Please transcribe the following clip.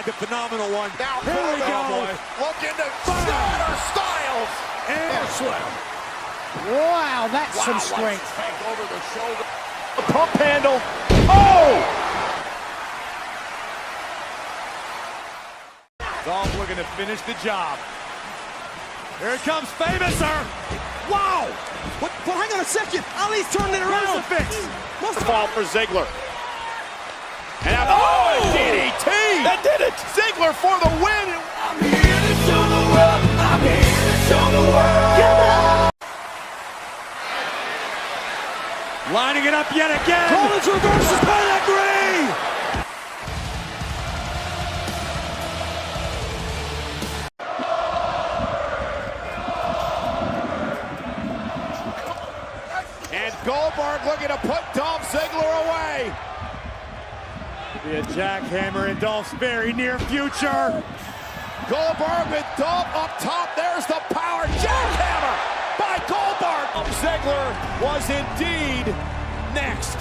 described a phenomenal one. Now here we go. Looking to shatter Styles. And slam. Wow, that's some strength. Tank over the shoulder. The pump handle. Oh! Dolph looking to finish the job. Here comes Famouser. Wow! What? Well, hang on a second. Ali's turning it around. Must fall for Ziggler. And oh, DDT! That did it! Ziggler for the win! I'm here to show the world. I'm here to show the world. Lining it up yet again. Rollins reverses pedigree. And Goldberg looking to put Dolph Ziggler away. Be a jackhammer in Dolph's very near future. Goldberg with Dolph up top. There's the power jackhammer by Goldberg. Ziggler was indeed next.